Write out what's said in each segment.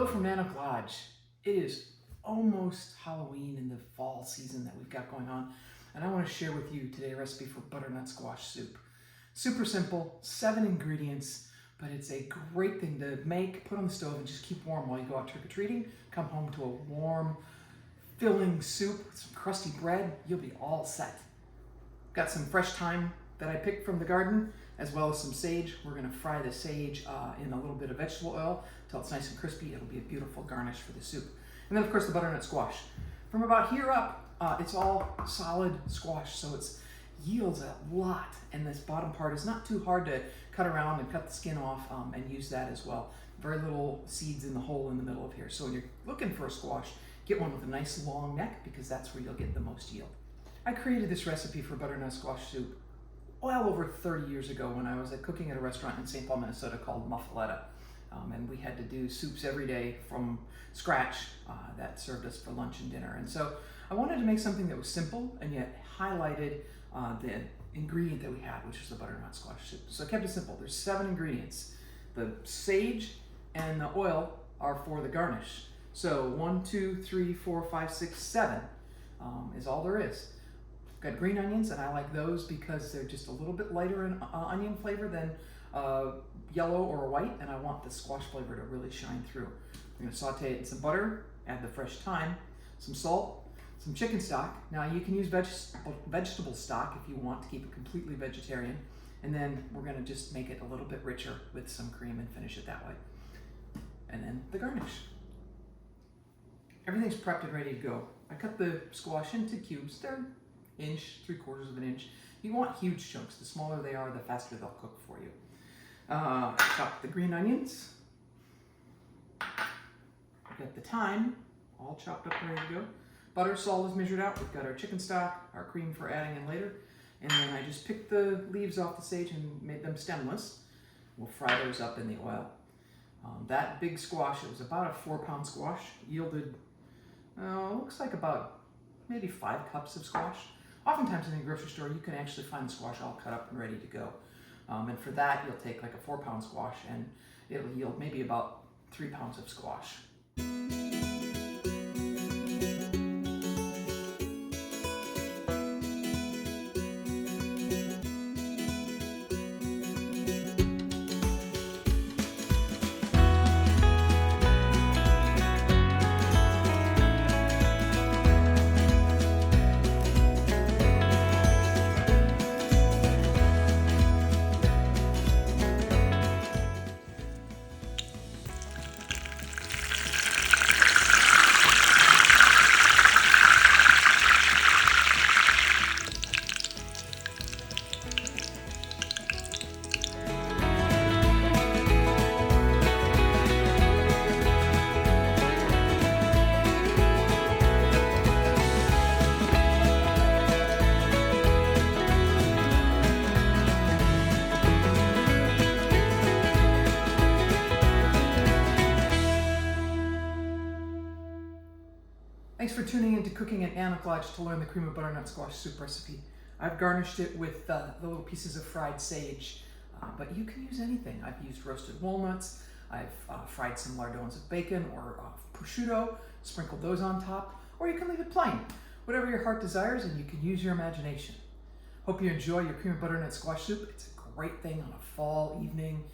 Hello from Nanook Lodge. It is almost Halloween in the fall season that we've got going on, and I want to share with you today a recipe for butternut squash soup. Super simple, 7 ingredients, but it's a great thing to make, put on the stove, and just keep warm while you go out trick-or-treating. Come home to a warm, filling soup with some crusty bread, you'll be all set. Got some fresh thyme that I picked from the garden, as well as some sage. We're going to fry the sage in a little bit of vegetable oil until it's nice and crispy. It'll be a beautiful garnish for the soup. And then of course the butternut squash. From about here up, it's all solid squash, so it yields a lot. And this bottom part is not too hard to cut around and cut the skin off and use that as well. Very little seeds in the hole in the middle of here. So when you're looking for a squash, get one with a nice long neck because that's where you'll get the most yield. I created this recipe for butternut squash soup well over 30 years ago when I was cooking at a restaurant in St. Paul, Minnesota called Muffuletta. And we had to do soups every day from scratch that served us for lunch and dinner. And so I wanted to make something that was simple and yet highlighted the ingredient that we had, which was the butternut squash soup. So I kept it simple. There's 7 ingredients. The sage and the oil are for the garnish. So 1, 2, 3, 4, 5, 6, 7 is all there is. Got green onions, and I like those because they're just a little bit lighter in onion flavor than yellow or white, and I want the squash flavor to really shine through. I'm going to saute it in some butter, add the fresh thyme, some salt, some chicken stock. Now you can use vegetable stock if you want to keep it completely vegetarian, and then we're going to just make it a little bit richer with some cream and finish it that way. And then the garnish. Everything's prepped and ready to go. I cut the squash into cubes. They're inch, 3/4 of an inch. You want huge chunks. The smaller they are, the faster they'll cook for you. Chop the green onions. We've got the thyme, all chopped up and ready to go. Butter, salt is measured out. We've got our chicken stock, our cream for adding in later. And then I just picked the leaves off the sage and made them stemless. We'll fry those up in the oil. That big squash, it was about a 4-pound squash, yielded, looks like about maybe 5 cups of squash. Oftentimes in the grocery store, you can actually find the squash all cut up and ready to go. And for that, you'll take like a 4-pound squash and it'll yield maybe about 3 pounds of squash. Thanks for tuning in to Cooking at Nanook Lodge to learn the cream of butternut squash soup recipe. I've garnished it with the little pieces of fried sage, but you can use anything. I've used roasted walnuts, I've fried some lardons of bacon or prosciutto, sprinkled those on top, or you can leave it plain. Whatever your heart desires, and you can use your imagination. Hope you enjoy your cream of butternut squash soup. It's a great thing on a fall evening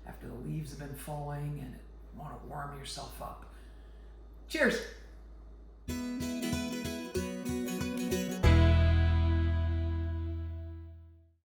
after the leaves have been falling and you want to warm yourself up. Cheers!